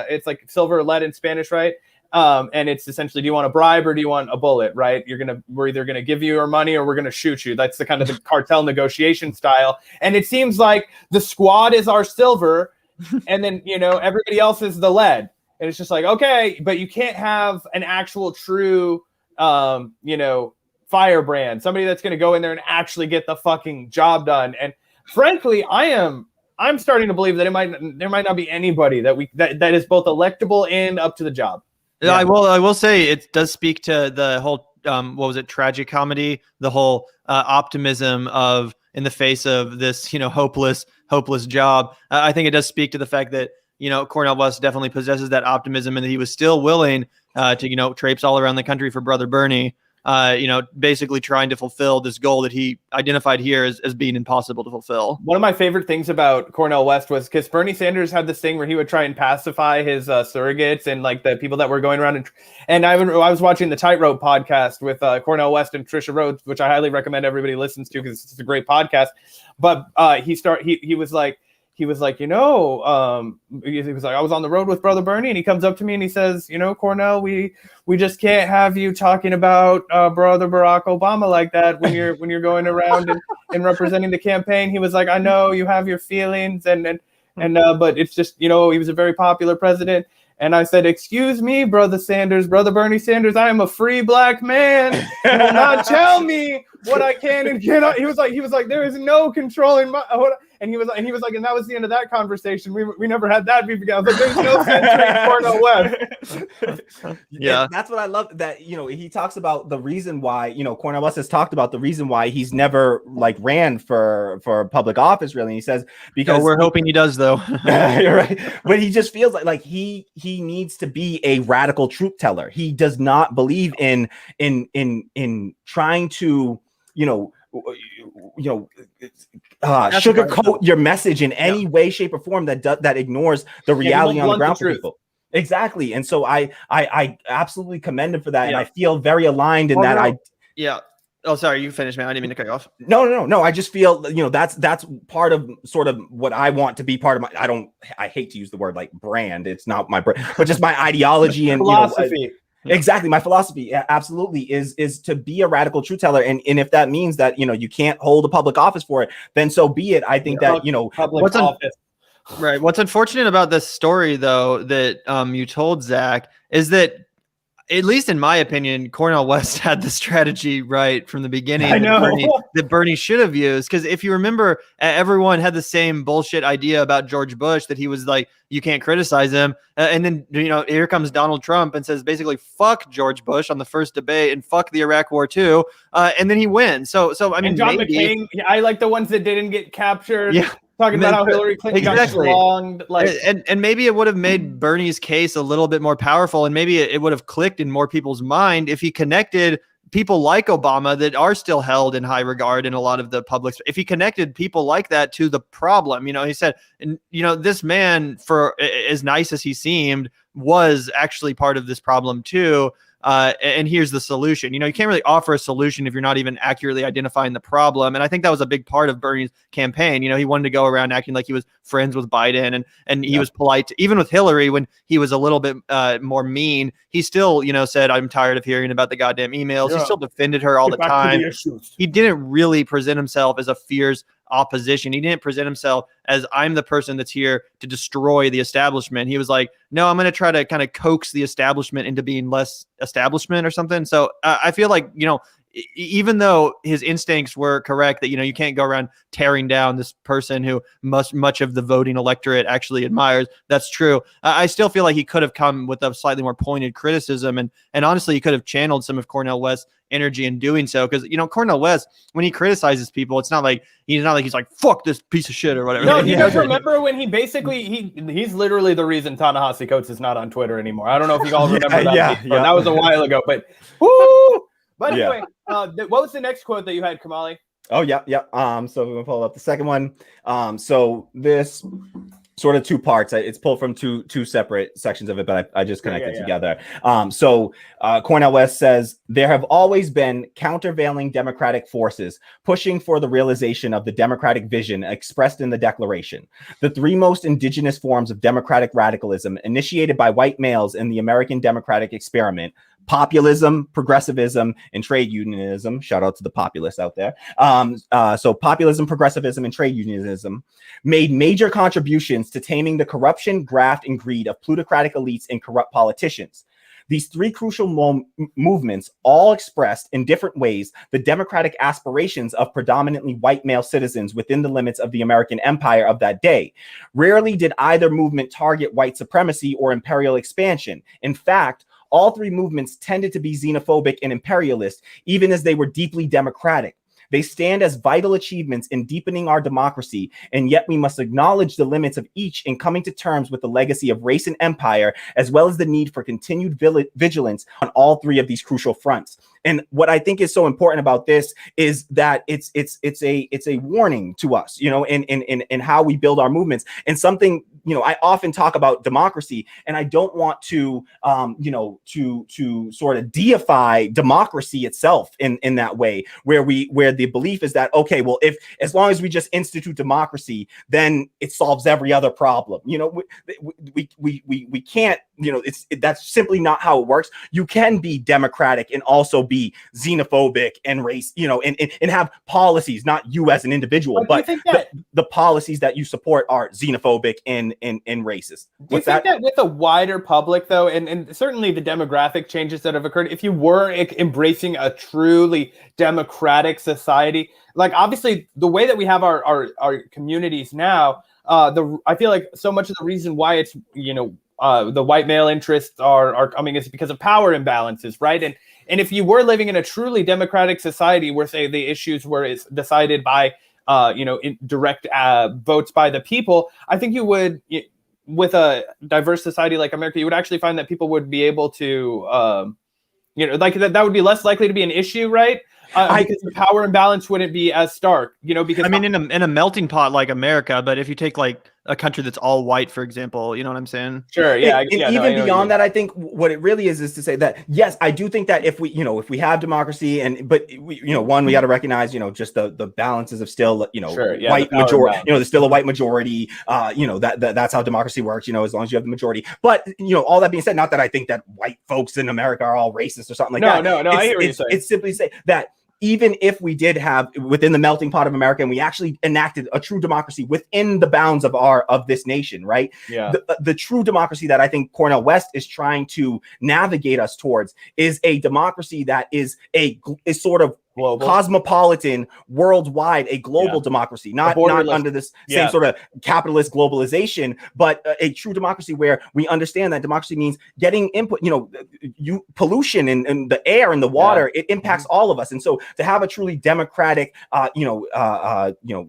it's like silver or lead in Spanish, right? And it's essentially, do you want a bribe or do you want a bullet, right? We're either gonna give you your money or we're gonna shoot you. That's the kind of the cartel negotiation style. And it seems like the squad is our silver, and then everybody else is the lead. And it's just like, okay, but you can't have an actual true firebrand, somebody that's gonna go in there and actually get the fucking job done. And frankly, I'm starting to believe that there might not be anybody that is both electable and up to the job. Yeah. I will say it does speak to the whole tragic comedy, the whole optimism of in the face of this hopeless job. I think it does speak to the fact that Cornel West definitely possesses that optimism, and that he was still willing to traipse all around the country for Brother Bernie. Basically trying to fulfill this goal that he identified here as being impossible to fulfill. One of my favorite things about Cornel West was because Bernie Sanders had this thing where he would try and pacify his surrogates and like the people that were going around. And I was watching the Tightrope podcast with Cornel West and Trisha Rhodes, which I highly recommend everybody listens to because it's a great podcast. But he was like, I was on the road with Brother Bernie, and he comes up to me and he says, Cornel, we just can't have you talking about Brother Barack Obama like that when you're going around and representing the campaign. He was like, I know you have your feelings and but it's just, he was a very popular president. And I said, excuse me, Brother Bernie Sanders, I am a free black man. You will not tell me what I can and cannot. He was like, there is no controlling my. And he was like, and that was the end of that conversation. We never had that beef again. I was like, there's no censoring Cornel West. Yeah, that's what I love. That he talks about the reason why Cornel West has talked about the reason why he's never ran for public office, really. And he says because we're hoping he does, though. You're right, but he just feels like he needs to be a radical truth teller. He does not believe in trying to sugarcoat your message in any way, shape, or form that ignores the reality on the ground for people. Exactly. And so I absolutely commend him for that. And I feel very aligned in that. Oh, sorry, you finished, man. I didn't mean to cut you off. No. I just feel, that's part of sort of what I want to be part of I hate to use the word like brand. It's not my brand, but just my ideology and philosophy. Exactly. My philosophy absolutely is to be a radical truth teller. And if that means that, you can't hold a public office for it, then so be it. I think that, public office. Right. What's unfortunate about this story, though, that you told, Zach, is that, at least in my opinion, Cornel West had the strategy right from the beginning. I know. that Bernie should have used. Because if you remember, everyone had the same bullshit idea about George Bush, that he was like, you can't criticize him. And then, here comes Donald Trump and says basically, fuck George Bush on the first debate and fuck the Iraq War too. And then he wins. So I mean, and John McCain, I like the ones that didn't get captured. Yeah. Talking about how Hillary Clinton got schlonged, and maybe it would have made Bernie's case a little bit more powerful, and maybe it would have clicked in more people's mind if he connected people like Obama that are still held in high regard in a lot of the public. If he connected people like that to the problem, he said, this man, for as nice as he seemed, was actually part of this problem too. And here's the solution. You can't really offer a solution if you're not even accurately identifying the problem. And I think that was a big part of Bernie's campaign. He wanted to go around acting like he was friends with Biden, and he was polite even with Hillary when he was a little bit more mean. He still, said, I'm tired of hearing about the goddamn emails. He still defended her all the time. He didn't really present himself as a fierce opposition. He didn't present himself as I'm the person that's here to destroy the establishment. He was like, no, I'm going to try to kind of coax the establishment into being less establishment or something. So I feel like, even though his instincts were correct that, you can't go around tearing down this person who much of the voting electorate actually admires. That's true. I still feel like he could have come with a slightly more pointed criticism. And honestly, he could have channeled some of Cornel West's energy in doing so. Because, Cornel West, when he criticizes people, it's not like he's like, fuck this piece of shit or whatever. No, you guys remember when he basically, he's literally the reason Ta-Nehisi Coates is not on Twitter anymore. I don't know if you all remember that. That was a while ago, but woo! But anyway, what was the next quote that you had, Kamali? Oh, yeah. So we're gonna pull up the second one. So this sort of two parts. It's pulled from two separate sections of it, but I just connected together. So Cornel West says, there have always been countervailing democratic forces pushing for the realization of the democratic vision expressed in the Declaration. The three most indigenous forms of democratic radicalism initiated by white males in the American democratic experiment: populism, progressivism, and trade unionism. Shout out to the populists out there. So populism, progressivism, and trade unionism made major contributions to taming the corruption, graft, and greed of plutocratic elites and corrupt politicians. These three crucial movements all expressed in different ways the democratic aspirations of predominantly white male citizens within the limits of the American empire of that day. Rarely did either movement target white supremacy or imperial expansion. In fact, all three movements tended to be xenophobic and imperialist, even as they were deeply democratic. They stand as vital achievements in deepening our democracy, and yet we must acknowledge the limits of each in coming to terms with the legacy of race and empire, as well as the need for continued vigilance on all three of these crucial fronts. And what I think is so important about this is that it's a warning to us, in how we build our movements. And something, I often talk about democracy, and I don't want to, to sort of deify democracy itself in that way, where the belief is that, okay, well, as long as we just institute democracy, then it solves every other problem. We can't. That's simply not how it works. You can be democratic and also be xenophobic and race, and have policies, not you as an individual, but the policies that you support are xenophobic and racist. Do you think that with a wider public, though, and certainly the demographic changes that have occurred, if you were embracing a truly democratic society, like obviously the way that we have our communities now, I feel like so much of the reason why it's, the white male interests are coming is because of power imbalances, right? And if you were living in a truly democratic society where, say, the issues were decided by, in direct votes by the people, I think you would, with a diverse society like America, you would actually find that people would be able to, like that would be less likely to be an issue, right? Because the power imbalance wouldn't be as stark, because I mean, in a melting pot like America, but if you take like a country that's all white, for example, you know what I'm saying? Sure, yeah. Even beyond that, I think what it really is to say that, yes, I do think that if we have democracy, but we got to recognize, just the balances of still, white majority, there's still a white majority, that's how democracy works, as long as you have the majority. But, all that being said, not that I think that white folks in America are all racist or something like that. No, I hear what you're saying. It's simply say that even if we did have within the melting pot of America, and we actually enacted a true democracy within the bounds of this nation, right? Yeah. The true democracy that I think Cornel West is trying to navigate us towards is a democracy that is sort of global, cosmopolitan, worldwide, a global democracy, not under this same sort of capitalist globalization, but a true democracy where we understand that democracy means getting input, pollution and the air and the water, it impacts all of us. And so to have a truly democratic,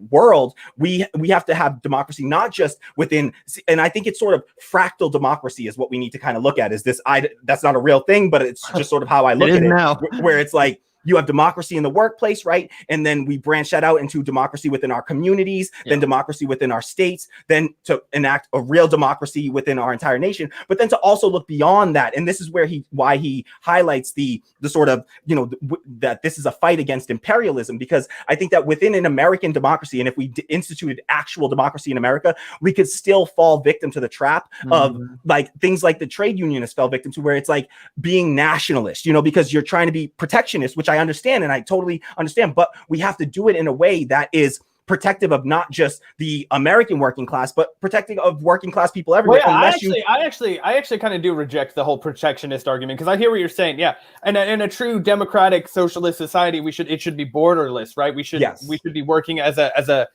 world, we have to have democracy, not just within, and I think it's sort of fractal democracy is what we need to kind of look at. Is this, that's not a real thing, but it's just sort of how I look at it now, where it's like, you have democracy in the workplace, right? And then we branch that out into democracy within our communities, then democracy within our states, then to enact a real democracy within our entire nation, but then to also look beyond that. And this is why he highlights the sort of, that this is a fight against imperialism, because I think that within an American democracy, and if we instituted actual democracy in America, we could still fall victim to the trap of like things like the trade unionists fell victim to, where it's like being nationalist, because you're trying to be protectionist, which I understand and I totally understand, but we have to do it in a way that is protective of not just the American working class, but protecting of working class people everywhere. Well, yeah, I actually kind of do reject the whole protectionist argument, because I hear what you're saying. Yeah, and in a true democratic socialist society, it should be borderless, right? We should be working as a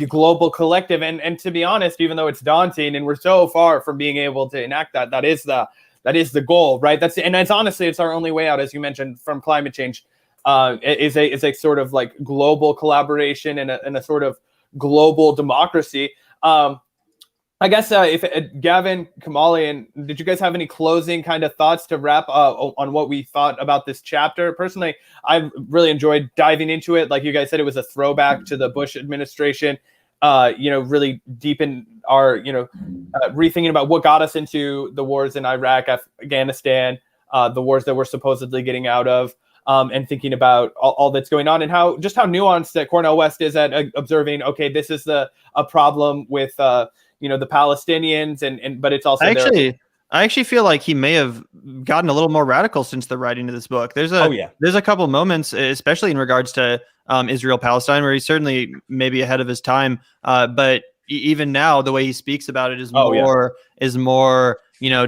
global collective. And to be honest, even though it's daunting and we're so far from being able to enact that is the goal, right? That's honestly, it's our only way out, as you mentioned, from climate change. Is a sort of like global collaboration and a sort of global democracy. I guess if Gavin, Kamali, and did you guys have any closing kind of thoughts to wrap on what we thought about this chapter? Personally, I really enjoyed diving into it. Like you guys said, it was a throwback to the Bush administration. Really deep in our, rethinking about what got us into the wars in Iraq, Afghanistan, the wars that we're supposedly getting out of. And thinking about all that's going on, and how nuanced that Cornel West is at observing, okay, this is a problem with the Palestinians, but it's also I actually feel like he may have gotten a little more radical since the writing of this book. There's a couple moments, especially in regards to Israel Palestine, where he's certainly maybe ahead of his time, but even now the way he speaks about it is more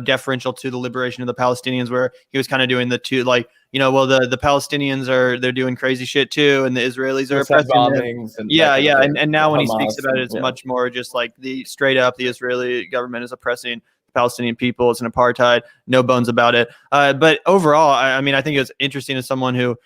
deferential to the liberation of the Palestinians, where he was kind of doing the two, like, the Palestinians they're doing crazy shit too, and the Israelis are oppressing them. And now when he speaks about it, it's much more just like the straight up, the Israeli government is oppressing the Palestinian people. It's an apartheid, no bones about it. But overall, I think it was interesting as someone who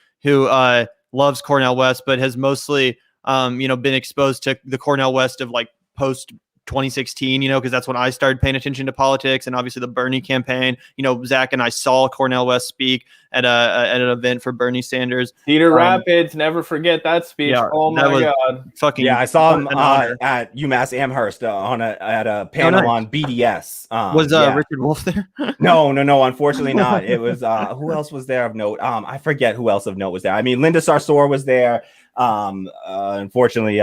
loves Cornel West, but has mostly been exposed to the Cornel West of like post 2016, because that's when I started paying attention to politics, and obviously the Bernie campaign. Zach and I saw Cornel West speak at an event for Bernie Sanders. Cedar Rapids, never forget that speech. Yeah, oh my God! Fucking I saw him at UMass Amherst at a panel on BDS. Was Richard Wolff there? No, unfortunately not. It was who else was there of note? I forget who else of note was there. I mean, Linda Sarsour was there. Unfortunately,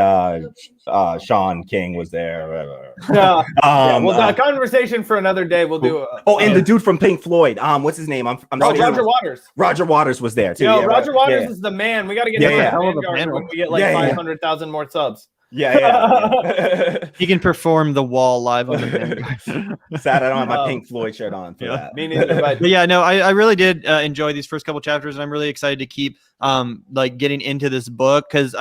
Sean King was there. Well, conversation for another day. We'll do. And the dude from Pink Floyd. What's his name? Roger Waters. Roger Waters was there too. Roger Waters is the man. We got to get him when we get like 500,000 more subs. He can perform The Wall live on the Vanguard. Sad I don't have my Pink Floyd shirt on for that. Me neither. But yeah, no, I really did enjoy these first couple chapters, and I'm really excited to keep getting into this book, because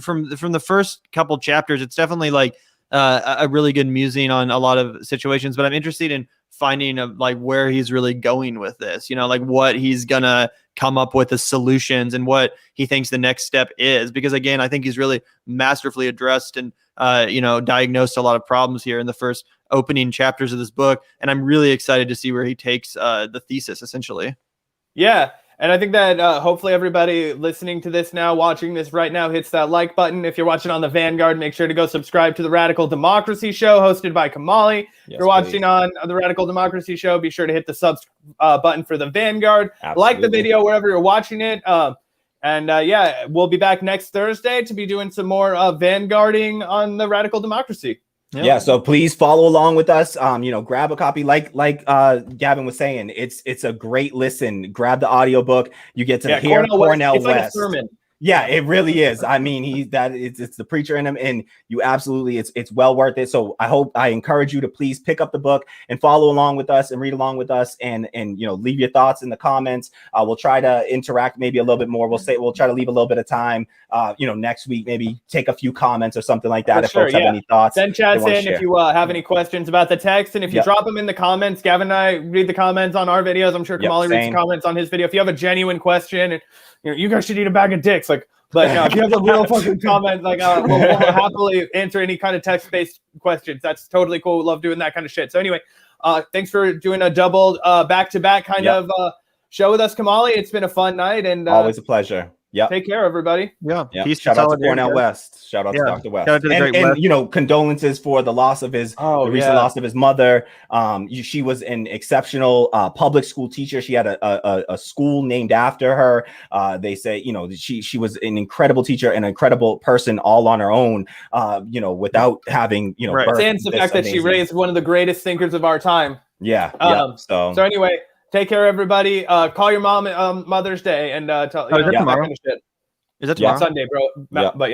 from the first couple chapters, it's definitely like a really good musing on a lot of situations. But I'm interested in finding where he's really going with this, what he's gonna come up with as solutions and what he thinks the next step is, because again, I think he's really masterfully addressed and diagnosed a lot of problems here in the first opening chapters of this book, and I'm really excited to see where he takes the thesis essentially. And I think that hopefully everybody listening to this now, watching this right now, hits that like button. If you're watching on the Vanguard, make sure to go subscribe to the Radical Democracy Show, hosted by Kamali. If you're watching on the Radical Democracy Show, be sure to hit the subs button for the Vanguard. Absolutely. Like the video wherever you're watching it. We'll be back next Thursday to be doing some more Vanguarding on the Radical Democracy. Yeah, so please follow along with us. Grab a copy, like Gavin was saying. It's a great listen. Grab the audiobook. You get to hear Cornel West. Like a sermon. Yeah, it really is. I mean, it's the preacher in him, and you absolutely, it's well worth it. So I encourage you to please pick up the book and follow along with us and read along with us, and leave your thoughts in the comments. We'll try to interact maybe a little bit more. We'll try to leave a little bit of time. Next week maybe take a few comments or something like that. Folks have any thoughts, send chats in if you have any questions about the text, and if you drop them in the comments. Gavin and I read the comments on our videos. I'm sure Kamali reads the comments on his video. If you have a genuine question, and you guys should eat a bag of dicks. But if you have a real fucking comment, we'll happily answer any kind of text-based questions. That's totally cool. We love doing that kind of shit. So anyway, thanks for doing a double back-to-back kind of show with us, Kamali. It's been a fun night, and always a pleasure. Yeah. Take care, everybody. Yeah. Peace. Shout out to Cornel West. Shout out to Dr. West. Shout out to the great West. Condolences for the loss of his recent loss of his mother. She was an exceptional public school teacher. She had a school named after her. They say, she was an incredible teacher and an incredible person all on her own, without having, birth. And the fact that she raised one of the greatest thinkers of our time. Yeah. So anyway, take care, everybody. Call your mom Mother's Day and tell is that tomorrow? Kind of shit. Is that tomorrow? Sunday, bro. But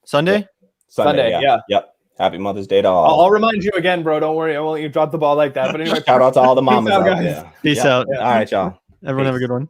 Sunday? Sunday, yeah. Yep. Happy Mother's Day to all. I'll remind you again, bro. Don't worry. I won't let you drop the ball like that. But anyway, shout out to all the mamas out guys. there. Peace out. All right, y'all. Everyone have a good one.